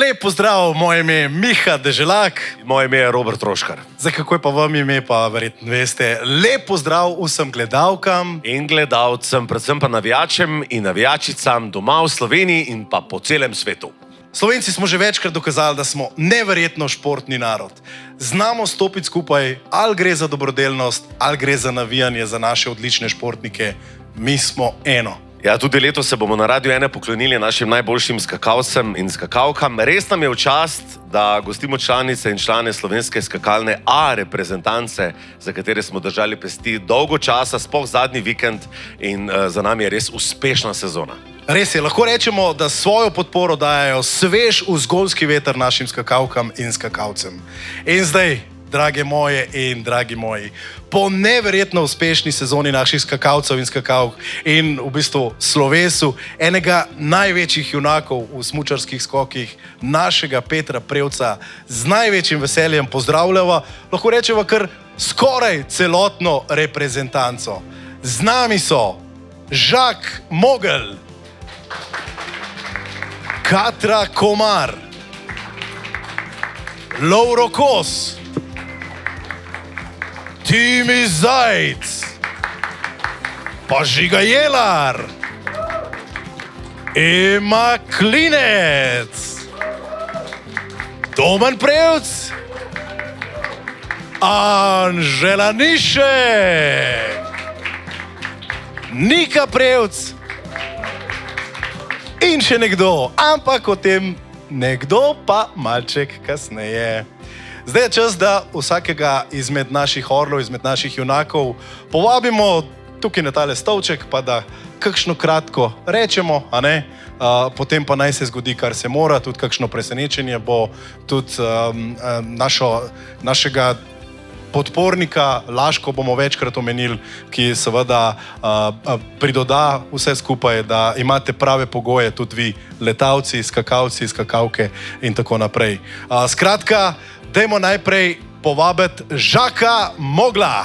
Lep pozdrav, moje ime je Miha Deželak. Moje ime je Robert Troškar. Zdaj, kako je pa vam ime, pa verjetno veste. Lep pozdrav vsem gledalkam. In gledalcem, predvsem pa navijačem in navijačicam doma v Sloveniji in pa po celem svetu. Slovenci smo že večkrat dokazali, da smo neverjetno športni narod. Znamo stopiti skupaj, ali gre za dobrodelnost, ali gre za navijanje za naše odlične športnike. Mi smo eno. Ja, tudi letos se bomo na Radiu 1 poklonili našim najboljšim skakalcem in skakalkam. Res nam je v čast, da gostimo članice in člane slovenske skakalne A reprezentance, za katere smo držali pesti dolgo časa, sploh zadnji vikend, in za nami je res uspešna sezona. Res je, lahko rečemo, da svojo podporo dajajo svež vzgojski veter našim skakalkam in skakalcem. In zdaj, drage moje in dragi moji, po neverjetno uspešni sezoni naših skakalcev in skakalk in v bistvu slovesu enega največjih junakov v smučarskih skokih, našega Petra Prevca, z največjim veseljem pozdravljava, lahko rečemo kar skoraj celotno reprezentanco. Z nami so Žak Mogel, Katra Komar, Lovro Kos, Timi Zajc, pa Žiga Jelar, Ema Klinec, Domen Prevc, Anžela Nišek, Nika Prevc in še nekdo, ampak o tem nekdo pa malček kasneje. Zdaj je čas, da vsakega izmed naših orlov, izmed naših junakov povabimo tukaj na tale stolček, pa da kakšno kratko rečemo, a ne? Potem pa naj se zgodi, kar se mora, tudi kakšno presenečenje bo, tudi našega podpornika, Laško bomo večkrat omenili, ki seveda pridoda vse skupaj, da imate prave pogoje, tudi vi, letalci, skakalci, skakalke in tako naprej. Skratka, dajmo najprej povabiti Žaka Mogla.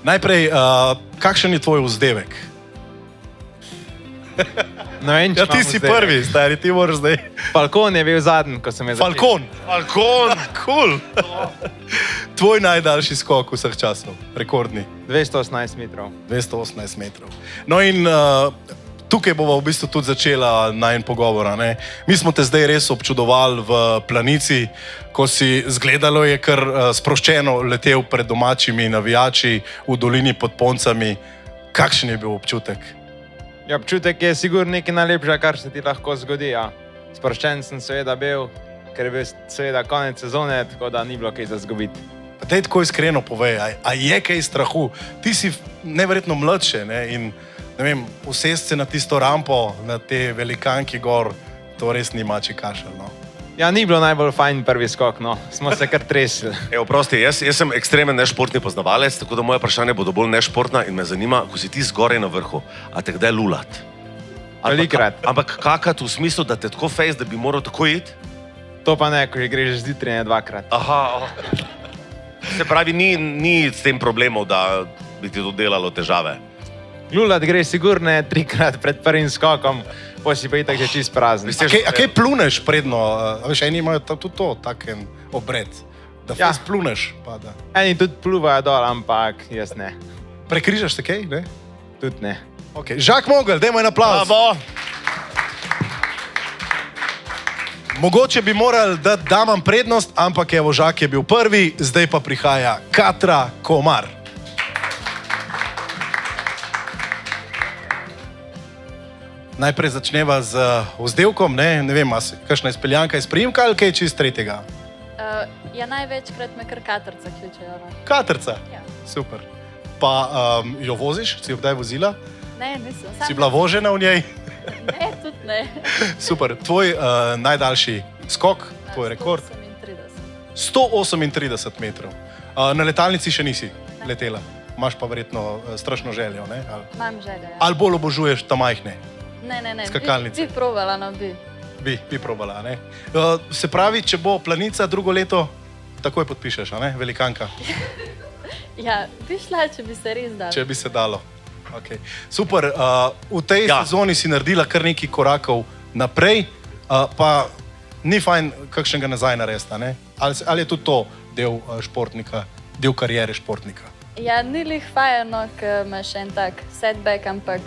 Najprej, kakšen je tvoj vzdevek? No, vem, Ja, ti si prvi, stari, ti moraš zdaj. Falcon je bil zadnji, ko sem je Falcon. Falcon! Cool. Tvoj najdaljši skok vseh časov, rekordni. 218 metrov. 218 metrov. No in tukaj bova v bistvu tudi začela najin pogovora, ne? Mi smo te zdaj res občudovali v Planici, ko si zgledalo je kar sproščeno letel pred domačimi navijači v dolini pod Poncami. Kakšen je bil občutek? Ja, občutek je sigurno nekaj najlepšega, kar se ti lahko zgodi. Ja. Sproščen sem seveda bil, ker je bil seveda konec sezone, tako da ni bilo kaj za zgubiti. Daj tako iskreno povej, a je kaj strahu? Ti si neverjetno mlad še, ne? In ne vem, usesti se na tisto rampo, na te velikanki gor, to res ni mači kašelj, no. Ja, ni bilo najbolj fajn prvi skok, no. Smo se kar tresli. Evo, prosti, jaz sem ekstremen nešportni poznavalec, tako da moje vprašanje bodo bolj nešportna in me zanima, ko si ti zgoraj na vrhu, a te kdaj lulat? Velikrat. Ampak kakat v smislu, da te tako fejs, da bi moral tako iti? To pa ne, ko že greš zjutraj dvakrat. Aha, se pravi, ni s tem problemov, da bi ti to delalo težave. Lulat gre sigurno 3krat pred prvim skokom, pa si pa itak že čist prazen. A kaj pluneš predno? Veš, eni imajo tudi to, taken obred, da Ja. fest pluneš. Pa da. Eni tudi pluvajo dol, ampak jaz ne. Prekrižaš se kaj, ne? Tudi ne. Okay. Žak Mogel, dajmo en aplavz. Bravo! Mogoče bi morali dati damam prednost, ampak evo, Žak je bil prvi, zdaj pa prihaja Katra Komar. Najprej začneva z vzdevkom, ne vem, kakšna izpeljanka iz priimka ali kaj čist tretjega? Ja, največkrat me kar Katrca kličejo. No. Katrca? Ja. Super. Pa jo voziš? Si jo kdaj vozila? Ne, nisem. Si bila vožena v njej? Ne, tudi ne. Super. Tvoj najdaljši skok, tvoj rekord? 138 metrov. Na letalnici še nisi letela. Imaš pa verjetno strašno željo, ne? Imam željo, ja. Ali bolj obožuješ ta majhne? Ne. Skakalnice. Bi probala, no bi. Bi probala, ne? Se pravi, če bo Planica drugo leto, takoj podpišeš, a ne? Velikanka. Ja, bi šla, če bi se res dalo. Če bi se dalo. Okay. Super. V tej sezoni si naredila kar nekaj korakov naprej, pa ni fajn kakšnega nazaj narediti. Ne? Ali je tudi to del športnika, del kariere športnika? Ja, ni lih fajno, ker imaš en tak setback, ampak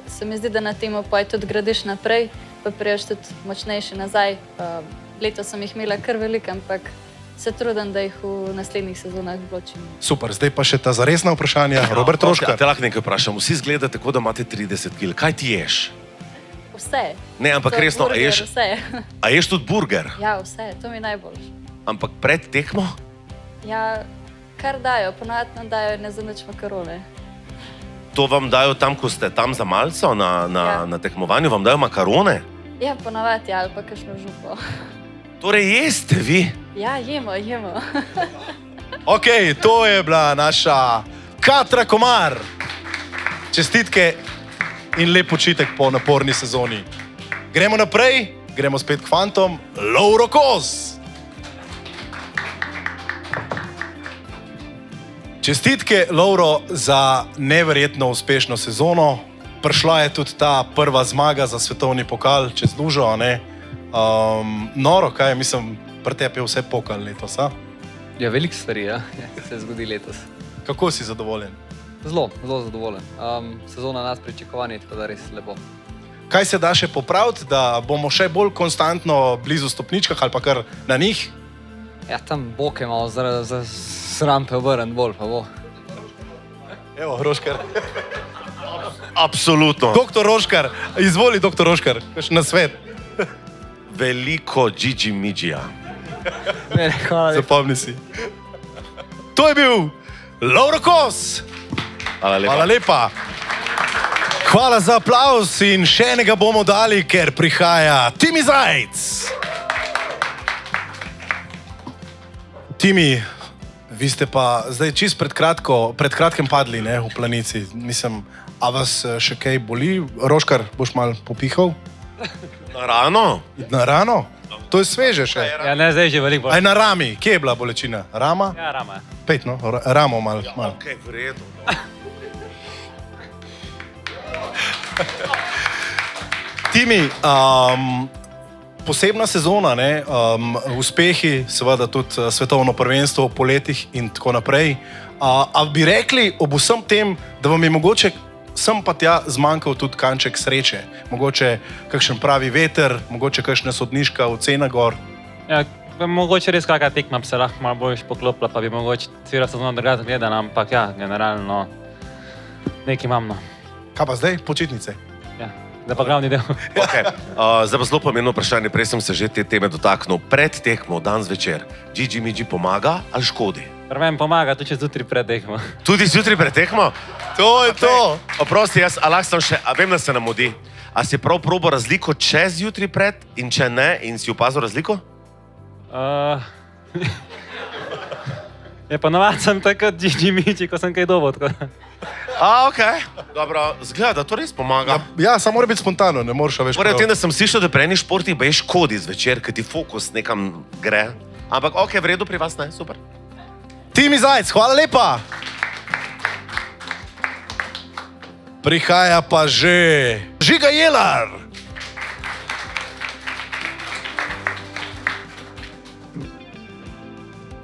se mi zdi, da na temu poj tudi gradiš naprej, pa priješ tudi močnejši nazaj. Letos sem jih imela kar veliko, ampak se trudim, da jih v naslednjih sezonah bločim. Super, zdaj pa še ta zaresna vprašanja. Robert Roškar. Te lahko nekaj vprašam. Vsi izgledate tako, da imate 30 kg. Kaj ti ješ? Vse. Ne, ampak To je resno, a burger, ješ, vse. a ješ tudi burger? Ja, vse, to mi je najboljše. Ampak pred tekmo? Ja, kar dajo, ponavadi nam dajo ne za nič makarone. To vam dajo tam, ko ste tam za malco na tekmovanju, vam dajo makarone? Ja, ponavadi, ali pa kakšno župo. Torej jeste vi? Ja, jemo. Ok, to je bila naša Katra Komar. Čestitke in lep počitek po naporni sezoni. Gremo naprej, gremo spet k fantom. Lovro Kos. Čestitke, Lovro, za neverjetno uspešno sezono. Prišla je tudi ta prva zmaga za svetovni pokal čez lužo. Noro, kaj mislim, pri tebi je vse pokal letos. A? Ja, veliko stvari se zgodi letos. Kako si zadovoljen? Zelo zadovoljen. Sezona nas pričakovanj, tako da res lepo. Kaj se da še popraviti, da bomo še bolj konstantno blizu stopničkah ali pa kar na njih? Ja, tam boke malo za rampe obrn bolj, pa bo. Evo, Roškar. Absolutno. Doktor Roškar, izvoli, doktor Roškar, na svet. Veliko Gigi Midžija. Ne, hvala lepa. Zapomni si. To je bil Lovro Kos. Hvala lepa. Hvala lepa. Hvala za aplauz in še enega bomo dali, ker prihaja Timi Zajc. Timi, vi ste pa zdaj čist pred kratkem padli, ne, v Planici. Mislim, a vas še kaj boli? Roškar, boš mal popihal? Na rano? Na rano? To je sveže še. Ja, ne, zdaj že veliko Aj bolj. na rami. Kje je bila bolečina? Rama? Ja, rama. Pet, no? Ramo mal. Ok, v redu. Timi, posebna sezona, ne? Uspehi, seveda tudi svetovno prvenstvo po letih in tako naprej. A bi rekli ob vsem tem, da vam je mogoče sem pa tja zmanjkal tudi kanček sreče? Mogoče kakšen pravi veter, mogoče kakšna sodniška ocena gor? Ja, mogoče res kakšna tekma bi se lahko malo bolj poklopila, pa bi mogoče celo sezono drugače gledala, ampak ja, generalno nekaj imam. No. Kaj pa zdaj? Počitnice? Ja, da pa glavni del. Okay. Zdaj pa zelo pomembno vprašanje, prej sem se že te teme dotaknil. Pred tekmo, dan zvečer, Gigi Midži pomaga ali škodi? Meni pomaga tudi če zjutraj pred tekmo. Tudi zjutraj pred tekmo? To je to! Oprosti, jaz lahko sem še, a vem, da se nam mudi. A si prav probo razliko, če zjutraj pred in če ne, in si opazil razliko? Ja, ponovadi sem tako kot Gigi Midži, ko sem kaj dobil. Ok. Dobro, zgleda, da to res pomaga. Ja, samo mora biti spontano, ne moreš več. Moram tem, da sem slišal, da pri eni športi bej škodi zvečer, ker ti fokus nekam gre. Ampak ok, v redu pri vas, ne, super. Timi Zajc, hvala lepa! Prihaja pa že Žiga Jelar.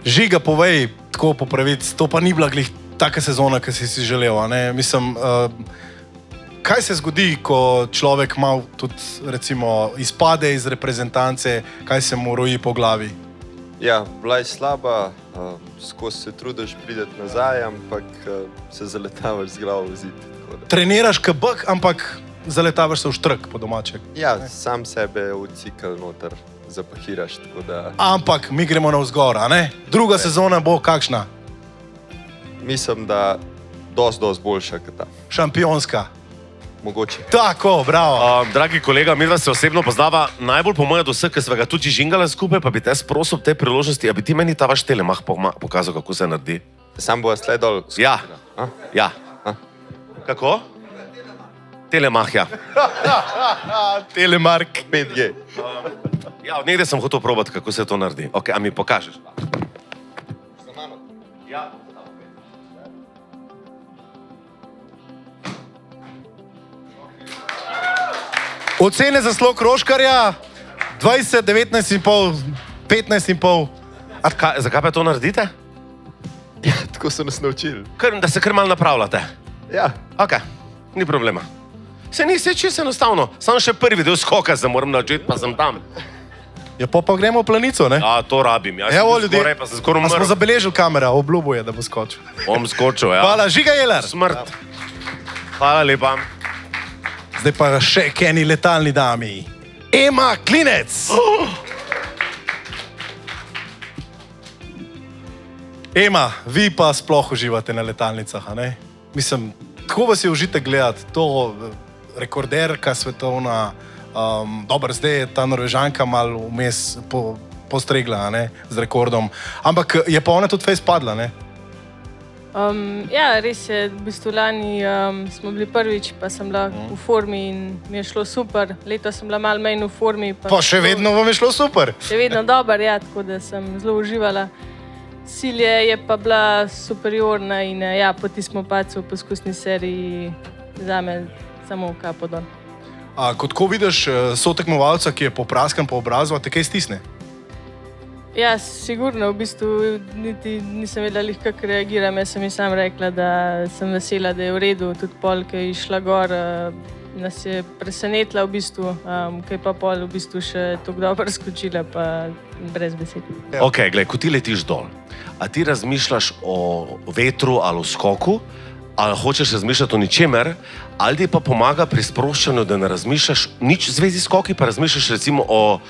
Žiga, povej, tako po pravici, to pa ni bila glih taka sezona, ki si si želel, a ne? Mislim, kaj se zgodi, ko človek malo tudi, recimo, izpade iz reprezentance, kaj se mu roji po glavi? Ja, bila je slaba, skozi se trudiš priti nazaj, ampak se zaletavaš z glavo v zid. Treniraš kabak, ampak zaletavaš se v štrk po domaček. Ja, sam sebe v cikl noter zapahiraš, tako da Ampak mi gremo navzgor, a ne? Druga sezona bo kakšna? mislim, da dosti boljša kot ta. Šampionska. Mogoče. Tako, bravo. Dragi kolega, midva se osebno poznava najbolj po mojem do vseh, ker sva ga tudi žingala skupaj, pa bi te sprosil ob tej priložnosti, a bi ti meni ta vaš telemah pokazal, kako se naredi? Sam bova slej dol. Ja. A? Ja. A? Kako? Telemah, ja. Telemark. 5G. Ja, od nekdaj sem hotel probati, kako se to naredi. Ok, a mi pokažeš? Ja. Ocene za slog Roškarja 20, 19,5, 15,5. Zakaj pa to naredite? Ja, tako so nas naučili. Da se kar malo napravljate. Ja, Ok, ni problema. Se ni se čisto enostavno, samo še prvi del skoka se moram naučiti, pa sem tam. Ja, pa gremo v planico, ne? Ja, to rabim. Jaz Evo, sem ljudje, skoraj, pa sem skoraj a smo umrl. zabeležili kamera, obljubo je, da bo skočil. Bom skočil, ja. Hvala, Žiga Jeler. Smrt. Hvala lepa. Zdaj pa še k eni letalni dami. Ema Klinec. Ema, vi pa sploh uživate na letalnicah, a ne? Mislim, tako vas je užitek gledati, to rekorderka svetovna, dobro, zdaj je ta Norvežanka malo vmes postregla, a ne, z rekordom, ampak je pa ona tudi fejs padla, ne? Ja, res je, v bistvu lani smo bili prvič, pa sem bila v formi in mi je šlo super. Letos sem bila malo manj v formi. Pa še vedno vam je šlo super. Še vedno dober, ja, tako da sem zelo uživala. Cilje je pa bila superiorna in ja, po tistem padcu v poskusni seriji zame samo kapo dol. Kot ko vidiš sotekmovalca, ki je popraskan po obrazu, a te kaj stisne? Ja, sigurno, v bistvu niti nisem vedela, kako reagiram. Jaz sem ji sam rekla, da sem vesela, da je v redu. Tudi pol, ki je išla gor, nas je presenetila v bistvu, ki je pa pol v bistvu še tako dobro skočila, pa brez besed. Ja. Ok, gled, ko ti letiš dol, a ti razmišljaš o vetru ali o skoku, ali hočeš razmišljati o ničemer, ali ti pa pomaga pri sproščanju, da ne razmišljaš nič v zvezi s skoki, pa razmišljaš recimo o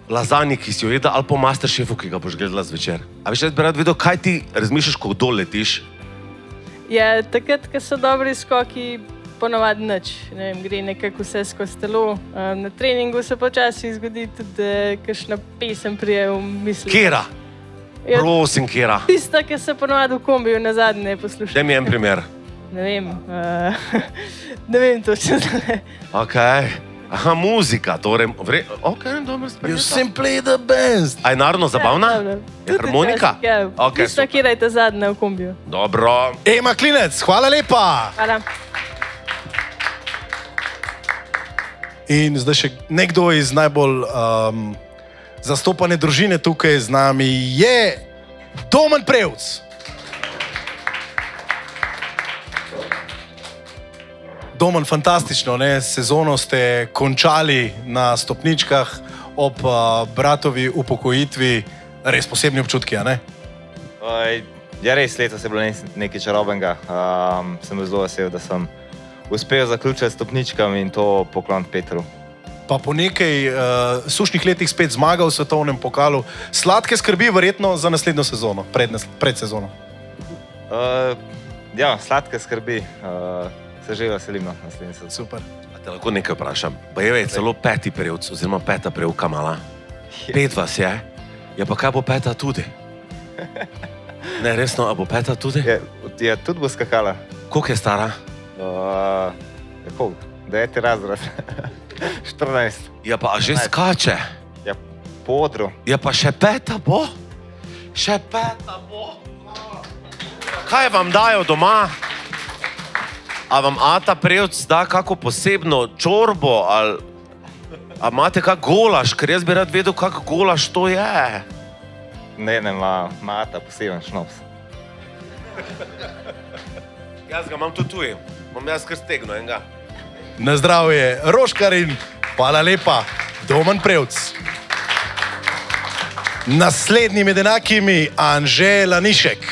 lazanji, ki si jo jedla, ali po Masterchefu, ki ga boš gledala zvečer. A veš, jaz bi rad vedel, kaj ti razmišljaš, ko dol letiš? Ja, takrat, ko so dobri skoki, ponovadi nič. Ne vem, gre nekako vse skozi telo. Na treningu se počasi zgodi tudi, da kakšna pesem prije v misli. Kera? Ja, Prosim, Kera. tista, ki se ponovadi v kombiju nazadnje posluša. Daj mi en primer. Ne vem, ne vem točno. Ok. Aha, muzika, torej, ok, dobro, You sprejeta. simply the best. A je narodno zabavna? Je harmonika? Ja, Ok, tista, super. kjer je ta zadnja v kombiju. Dobro. Ema Klinec, hvala lepa. Hvala. In zdaj še nekdo iz najbolj zastopane družine tukaj z nami je Domen Prevc. Domen, fantastično, ne? Sezono ste končali na stopničkah ob bratovi upokojitvi, res posebni občutki, a ne? Ja, res, letos je bilo nekaj čarobnega. Sem zelo vesel, da sem uspel zaključiti stopničkami in to poklon Petru. Pa po nekaj sušnih letih spet zmagal v svetovnem pokalu. Sladke skrbi verjetno za naslednjo sezono, pred sezono. Ja, sladke skrbi. Se že veselim na naslednji sezoni. Super. A te lahko nekaj vprašam? Bajev je celo peti prevc, oziroma peta prevka mala. 5 vas je. Ja, pa kaj bo peta tudi? Ne, resno, a bo peta tudi? Ja, tudi bo skakala. Koliko je stara? Koliko? 9. razred. 14. Ja, pa a že skače. Ja, po odru. Ja, pa še peta bo? Še peta bo? Kaj vam dajo doma? A vam ata prevc da kako posebno čorbo, ali a imate kak golaš, ker jaz bi rad vedel, kak golaš to je. Ne, ima ata poseben šnops. Jaz ga imam tudi tuji, imam jaz kar stegno enega. Na zdravje, Roškar in hvala lepa, Domen Prevc. Naslednji med enakimi, Anže Lanišek.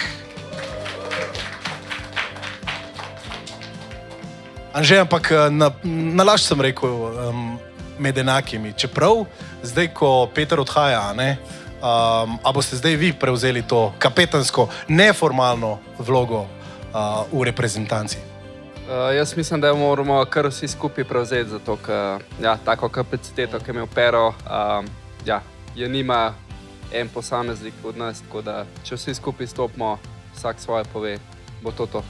Anže, ampak nalašč sem rekel med enakimi. Čeprav zdaj, ko Peter odhaja, a boste zdaj vi prevzeli to kapetansko, neformalno vlogo v reprezentanci? Jaz mislim, da jo moramo kar vsi skupaj prevzeti, zato ker ja, tako kapaciteto, ki je imel Pero, ja, je nima en posameznik od nas, tako da če vsi skupaj stopimo, vsak svoje pove, bo to.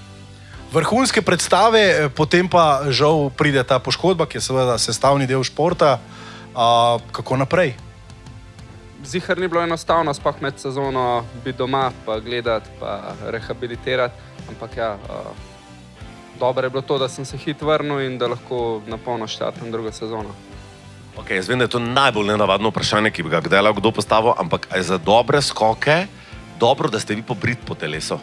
Vrhunske predstave, potem pa žal pride ta poškodba, ki je seveda sestavni del športa. Kako naprej? Zihar ni bilo enostavno, sploh med sezono biti doma, pa gledati, pa rehabilitirati, ampak ja, dobro je bilo to, da sem se hit vrnil in da lahko na polno štartam drugo sezono. Okay, jaz vem, da je to najbolj nenavadno vprašanje, ki bi ga kdaj lahko kdo postavil, ampak je za dobre skoke dobro, da ste vi pobrit po telesu?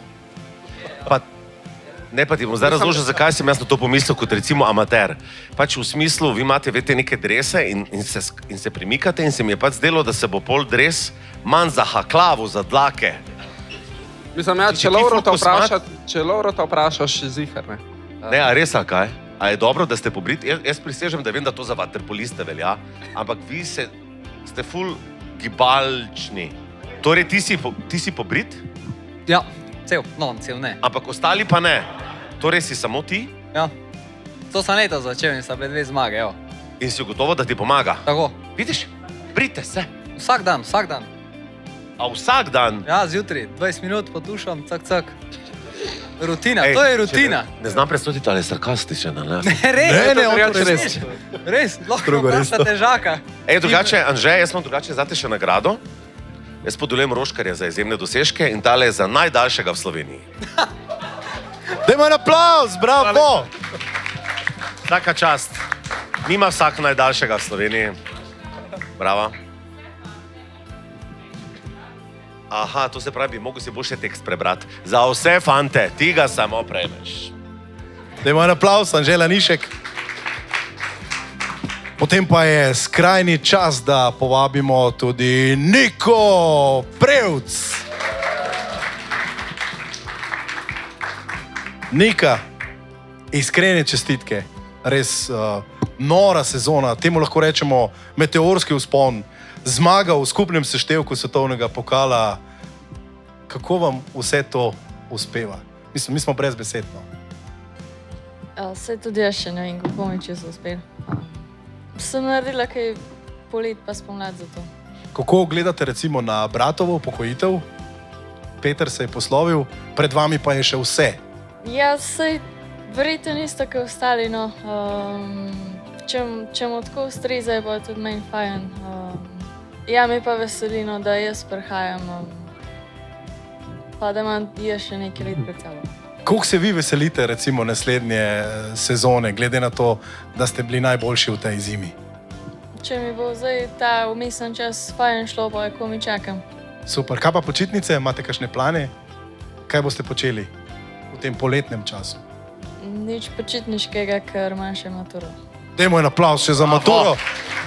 Ne pa ti bom zdaj razložil, zakaj sem jaz na to pomislil kot recimo amater. Pač v smislu, vi imate neke drese in se premikate in se mi je pač zdelo, da se bo pol dres manj zahaklaval za dlake. Mislim, ja, če Laurota vprašaš, zihar, ne. Ne, a res, a kaj? A je dobro, da ste pobrit? Jaz prisežem, da vem, da to za vaterpoliste velja, ampak vi ste ful gibalčni. Torej, ti si pobrit? Ja, cel ne. Ampak ostali pa ne. Torej si samo ti? Ja. To sem leto začel in sta bile 2 zmage, evo. In si gotovo, da ti pomaga? Tako. Vidiš? Brite se. Vsak dan. A vsak dan? Ja, zjutraj, 20 minut potušam, cak. Rutina, to je rutina. Ne znam predstaviti, ali je sarkastičen, ne? Res, lahko vprašate Žaka. Drugače, Anže, jaz imam drugače zate še nagrado. Jaz podeljujem Roškarja za izjemne dosežke in tale je za najdaljšega v Sloveniji. Dajmo en aplavz, bravo! Taka čast. Nima vsak najdaljšega v Sloveniji. Bravo. Aha, to se pravi, bi mogel si boljše tekst prebrati. Za vse fante, ti ga samo prejmeš. Dajmo en aplavz, Anže Lanišek. Potem pa je skrajni čas, da povabimo tudi Niko Prevc. Nika, iskrene čestitke. Res nora sezona, temu lahko rečemo meteorski vzpon. Zmaga v skupnem seštevku svetovnega pokala. Kako vam vse to uspeva? Mislim, mi smo brez besed, no. Saj tudi jaz še ne vem, kako mi če se uspel. Sem naredila kaj polet pa spomlad za to. Kako gledate recimo na bratovo upokojitev? Peter se je poslovil, pred vami pa je še vse. Ja, saj verjetno isto kot ostali, no. Če mu tako ustreza, je pa tudi meni fajn. Ja, mi pa veseli, no, da jaz prihajam, pa da imam jaz še nekaj let pred sabo. Koliko se vi veselite recimo naslednje sezone, glede na to, da ste bili najboljši v tej zimi? Če mi bo zdaj ta vmesen čas fajn šlo, pa je komi čakam. Super, kaj pa počitnice? Imate kakšne plane? Kaj boste počeli v tem poletnem času? Nič počitniškega, ker imam še maturo. Dajmo en aplavz še za maturo.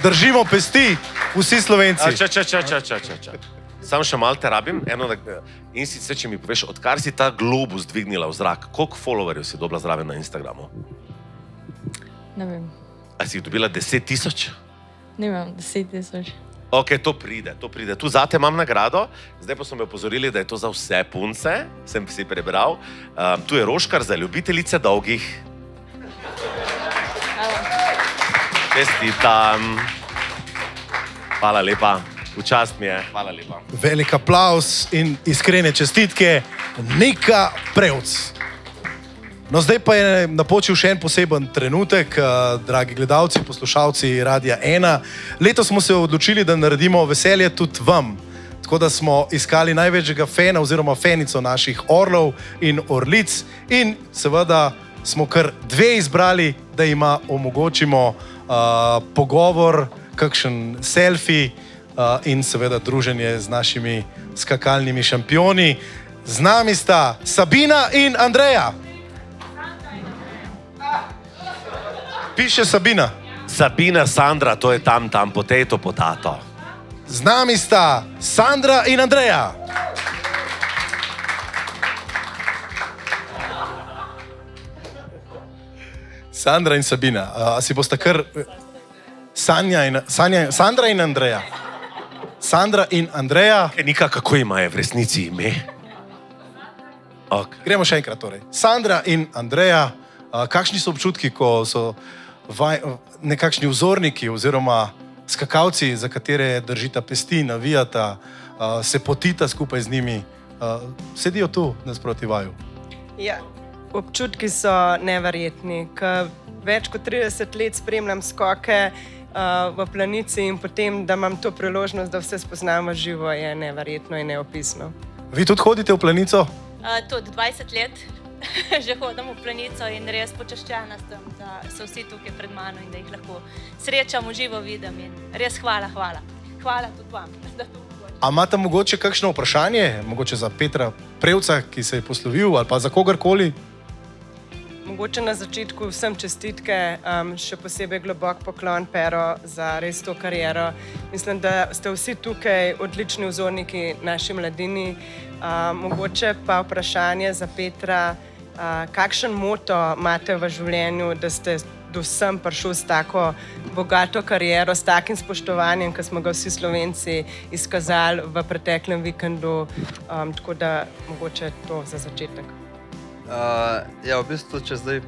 Držimo pesti, vsi Slovenci. Sam še malo te rabim. In sicer, če mi poveš, odkar si ta globus dvignila v zrak, koliko followerjev si dobila zraven na Instagramu? Ne vem. A si jih dobila 10 000? Nimam 10 000. Ok, to pride. Tu zate imam nagrado, zdaj pa so me opozorili, da je to za vse punce, sem si prebral. Tu je Roškar za ljubiteljice dolgih. Čestitam. Hvala lepa. V čast mi je. Hvala lepa. Velik aplavz in iskrene čestitke Nika Prevc. No, zdaj pa je napočil še en poseben trenutek, dragi gledalci, poslušalci Radia 1. Letos smo se odločili, da naredimo veselje tudi vam. Tako da smo iskali največjega fena oziroma fenico naših orlov in orlic in seveda smo kar 2 izbrali, da ima omogočimo pogovor, kakšen selfie in seveda druženje z našimi skakalnimi šampioni. Z nami sta Sabina in Andreja. Piše Sabina. Sabina, Sandra, to je tam, potato. Z nami sta Sandra in Andreja. Sandra in Sabina. Si boste kar... Sandra in Andreja. Sandra in Andreja. Nika, kako imajo v resnici ime? Okay. Gremo še enkrat torej. Sandra in Andreja, kakšni so občutki, ko so nekakšni vzorniki oziroma skakalci, za katere držita pesti, navijata, se potita skupaj z njimi, sedijo tu nasproti vaju? Ja, občutki so neverjetni. Več kot 30 let spremljam skoke v planici in potem, da imam to priložnost, da vse spoznam v živo, je neverjetno in neopisno. Vi tudi hodite v planico? Tudi 20 let. že hodim v planico in res počaščena sem, da so vsi tukaj pred mano in da jih lahko srečam, v živo vidim in res hvala. Hvala tudi vam, da to omogočite. A imate mogoče kakšno vprašanje, mogoče za Petra Prevca, ki se je poslovil, ali pa za kogarkoli? Mogoče na začetku vsem čestitke, še posebej globok poklon Pero za res to kariero. Mislim, da ste vsi tukaj odlični vzorniki naši mladini. Mogoče pa vprašanje za Petra, kakšen moto imate v življenju, da ste do sem prišli s tako bogato kariero, s takim spoštovanjem, ki smo ga vsi Slovenci izkazali v preteklem vikendu, tako da mogoče to za začetek. Ja, v bistvu, če zdaj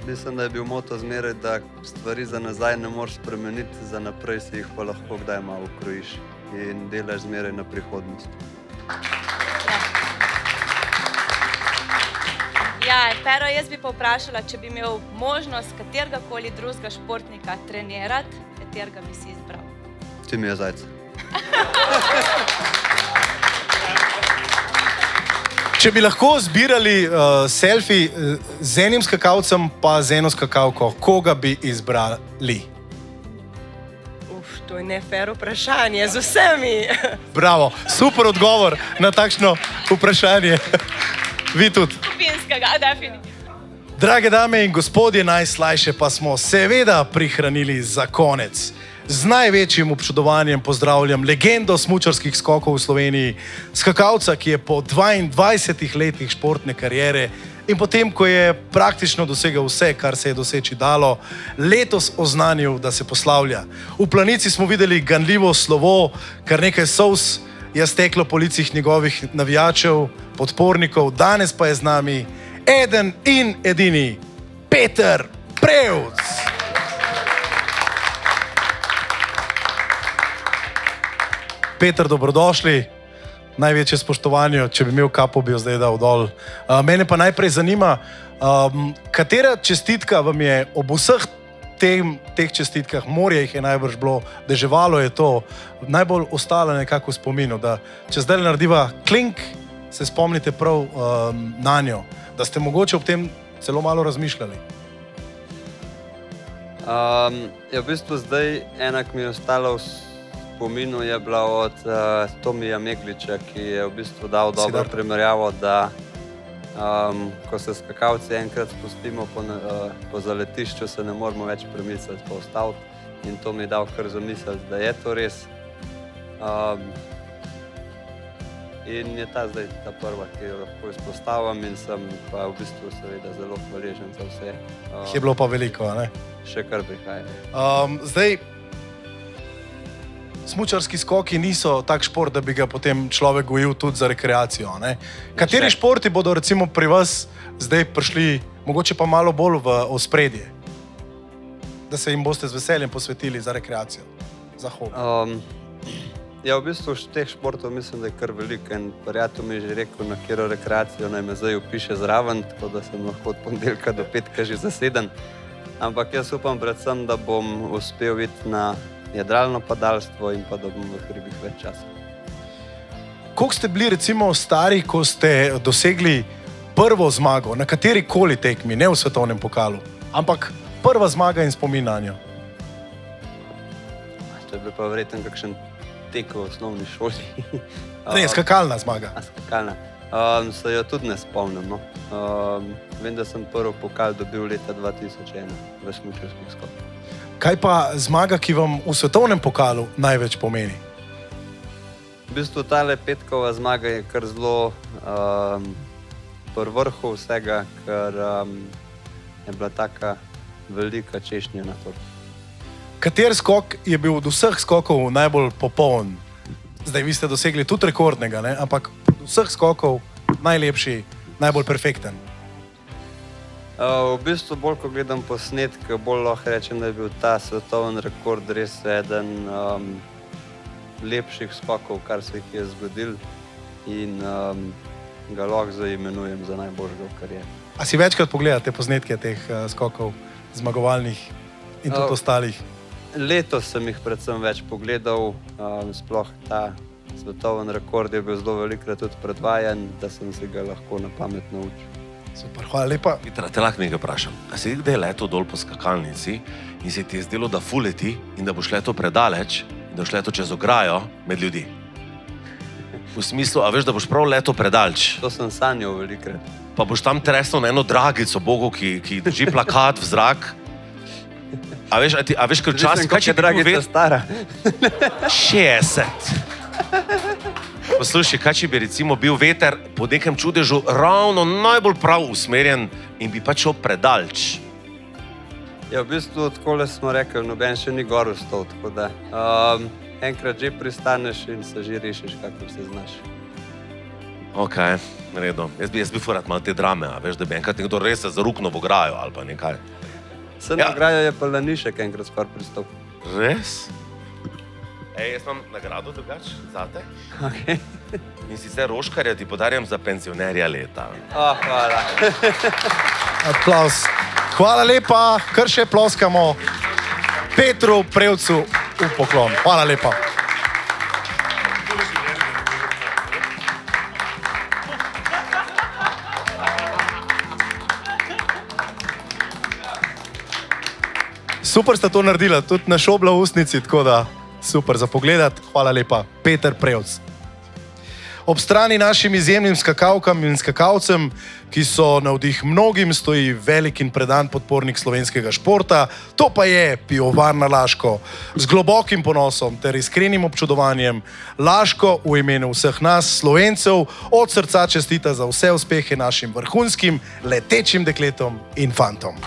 mislim, da je bil moto zmeraj, da stvari za nazaj ne moreš spremeniti, za naprej si jih pa lahko kdaj malo ukrojiš in delaš zmeraj na prihodnost. Ja, Pero, jaz bi pa vprašala, če bi imel možnost katerega koli drugega športnika trenirati, katerega bi si izbral? Timija Zajca. Če bi lahko zbirali selfie z enim skakalcem pa z eno skakalko, koga bi izbrali? To je ne fair vprašanje, z vsemi. Bravo, super odgovor na takšno vprašanje. Vi tudi. Skupinskega, definitivno. Drage dame in gospodje, najslajše pa smo seveda prihranili za konec. Z največjim občudovanjem pozdravljam legendo smučarskih skokov v Sloveniji, skakalca, ki je po 22 letih športne kariere in potem, ko je praktično dosegel vse, kar se je doseči dalo, letos oznanil, da se poslavlja. V Planici smo videli ganljivo slovo, kar nekaj solz je steklo po licih njegovih navijačev, podpornikov, danes pa je z nami eden in edini Peter Prevc. Peter, dobrodošli. Največje spoštovanje, če bi imel kapo, bi jo zdaj dal dol. Mene pa najprej zanima, katera čestitka vam je ob vseh teh čestitkah, morje jih je najbrž bilo, deževalo je to, najbolj ostala nekako v spominu, da če zdaj narediva klink, se spomnite prav na njo, da ste mogoče ob tem celo malo razmišljali. Ja, v bistvu zdaj ena, ki mi je ostala v spominu, je bila od Tomija Megliča, ki je v bistvu dal dobro primerjavo, da ko se skakalci enkrat spustimo po zaletišču, se ne moramo več premisliti pa ustaviti in to mi je dal kar zamisliti, da je to res. In je ta zdaj ta prva, ki jo lahko izpostavim in sem pa v bistvu seveda zelo hvaležen za vse. Je bilo pa veliko, ne? Še kar prihaja. Zdaj, smučarski skoki niso tak šport, da bi ga potem človek gojil tudi za rekreacijo, ne? Kateri športi bodo recimo pri vas zdaj prišli, mogoče pa malo bolj v ospredje? Da se jim boste z veseljem posvetili za rekreacijo, za hobi? Ja, v bistvu teh športov mislim, da je kar veliko in prijatelj mi je že rekel, na katero rekreacijo naj me zdaj upiše zraven, tako da sem lahko od ponedeljka do petka že zaseden. Ampak jaz upam predvsem, da bom uspel iti na jadralno padalstvo in pa da bom v hribih več časa. Koliko ste bili recimo stari, ko ste dosegli prvo zmago na kateri koli tekmi, ne v svetovnem pokalu, ampak prva zmaga in spomin na njo? To je bil pa verjetno kakšen tek v osnovni šoli. Ne, skakalna zmaga. Skakalna. Se jo tudi ne spomnim. No. Vem, da sem prvi pokal dobil leta 2001 v smučarskih skokih. Kaj pa zmaga, ki vam v svetovnem pokalu največ pomeni? V bistvu tale petkova zmaga je kar zelo pri vrhu vsega, ker je bila taka velika češnja na torti. Kater skok je bil od vseh skokov najbolj popoln? Zdaj, vi ste dosegli tudi rekordnega, ne? Ampak od vseh skokov najlepši, najbolj perfekten. V bistvu, bolj ko gledam posnetke, bolj lahko rečem, da je bil ta svetovni rekord res eden lepših skokov, kar se jih je zgodil in ga lahko zdaj imenujem za najboljšega v karieri. A si večkrat pogledate posnetke teh skokov zmagovalnih in tudi ostalih? Letos sem jih predvsem več pogledal, sploh ta svetovni rekord je bil zelo velikokrat tudi predvajan, da sem se ga lahko na pamet naučil. Super, hvala lepa. Petra, te lahko nekaj vprašam. A si kdaj letel dol po skakalnici in se ti je zdelo, da fuleti in da boš letel predaleč in da boš letel čez ograjo med ljudi? V smislu, a veš, da boš prav letel predaleč? To sem sanjal velikrat. Pa boš tam tresnil na eno dragico Bogu, ki drži plakat v zrak. A veš, ker včasih... Kaj je dragica stara? 60. Poslušaj, kaj če bi recimo bil veter po nekem čudežu ravno najbolj prav usmerjen in bi pač šel predaleč? Ja, v bistvu takole smo rekli, noben še ni gor vstal, tako da enkrat že pristaneš in se že rešiš, kako se znaš. Ok, naredo. Jaz bi furat malo te drame, a veš, da bi enkrat nekdo res se zarukno v ograjo ali pa nekaj. Se na ograjo je pa Lanišek enkrat skor pristop. Res? Ej, jaz imam nagrado drugače zate. Okay. In sicer roškarja ti podarjam za penzionerja leta. Hvala. Aplauz. Hvala lepa, kar še ploskamo Petru Prevcu v poklon. Hvala lepa. Super sta to naredila, tudi na šobla v usnici, tako da super za pogledat. Hvala lepa, Peter Prevc. Ob strani našim izjemnim skakalkam in skakalcem, ki so navdih mnogim, stoji velik in predan podpornik slovenskega športa, to pa je Pivovarna Laško. Z globokim ponosom ter iskrenim občudovanjem Laško v imenu vseh nas, Slovencev, od srca čestita za vse uspehe našim vrhunskim, letečim dekletom in fantom.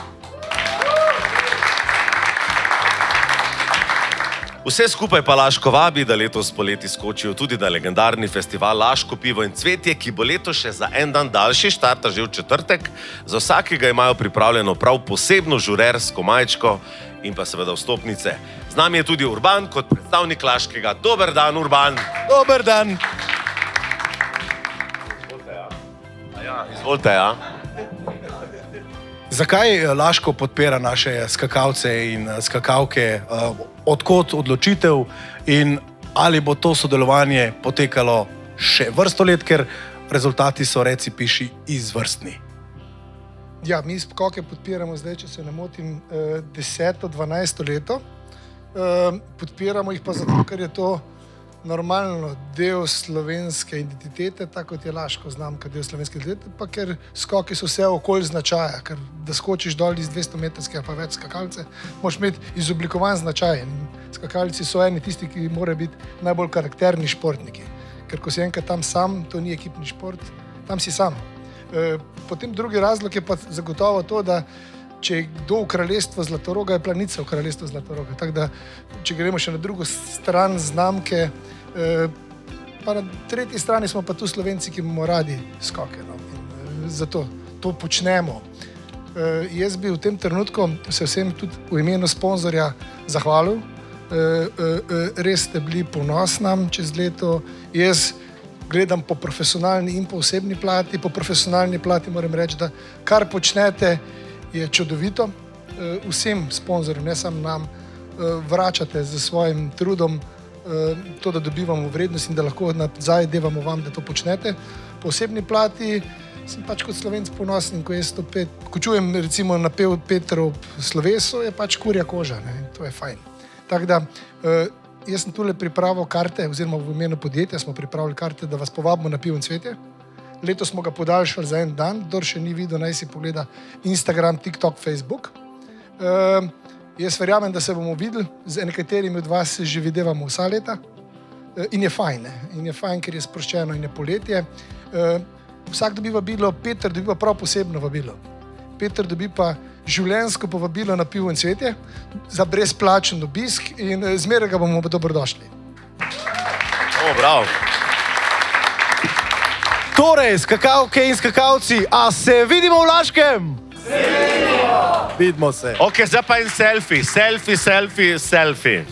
Vse skupaj pa Laško vabi, da letos poleti skočijo tudi na legendarni festival Laško pivo in cvetje, ki bo letos še za en dan daljši, štarta že v četrtek. Za vsakega imajo pripravljeno prav posebno žurersko majčko in pa seveda vstopnice. Z nami je tudi Urban kot predstavnik Laškega. Dober dan, Urban. Dober dan. Izvolite, ja. Zakaj Laško podpira naše skakalce in skakalke? Odkot odločitev in ali bo to sodelovanje potekalo še vrsto let, ker rezultati so, reci piši, izvrstni? Ja, mi skoke podpiramo zdaj, če se ne motim, 10-12 leto. Podpiramo jih pa zato, ker je to normalno del slovenske identitete, tako kot je Laško znamka del slovenske identitete, pa ker skoki so vse okolj značaja, ker da skočiš dol iz 200-metrskega pa več skakalce, moraš imeti izoblikovan značaj. Skakalci so eni tisti, ki morajo biti najbolj karakterni športniki, ker ko si enkrat tam sam, to ni ekipni šport, tam si sam. Potem drugi razlog je pa zagotovo to, da če je kdo v kraljestvu Zlatoroga, je Planica v kraljestvu Zlatoroga. Tako da, če gremo še na drugo stran znamke, pa na tretji strani smo pa tu Slovenci, ki imamo radi skoke. No. Zato to počnemo. Jaz bi v tem trenutku se vsem tudi v imenu sponzorja zahvalil. Res ste bili ponosni nam čez leto. Jaz gledam po profesionalni in po osebni plati. Po profesionalni plati moram reči, da kar počnete, je čudovito. Vsem sponzorjem, ne samo nam, vračate z svojim trudom to, da dobivamo vrednost in da lahko nazaj devamo vam, da to počnete. Po osebni plati sem pač kot Slovenc ponosen, ko čujem recimo napev Petrov slovesu, je pač kurja koža, ne? To je fajn. Tako da, jaz sem tule pripravil karte, oziroma v imenu podjetja smo pripravili karte, da vas povabimo na pivo in cvetje. Letos smo ga podaljšali za en dan, kdor še ni videl, naj si pogleda Instagram, TikTok, Facebook. Jaz verjamem, da se bomo videli, z nekaterimi od vas se že videvamo vsa leta in je fajn, ne? In je fajn, ker je sproščeno in je poletje. Vsak dobi vabilo, Peter dobi pa prav posebno vabilo. Peter dobi pa življenjsko povabilo na pivo in cvetje za brezplačen obisk in zmeraj ga bomo dobrodošli. Bravo. Torej, skakalke in skakalci, a se vidimo v Laškem? Se vidimo! Vidimo se. Ok, zdaj pa en selfie. Selfie, selfie, selfie.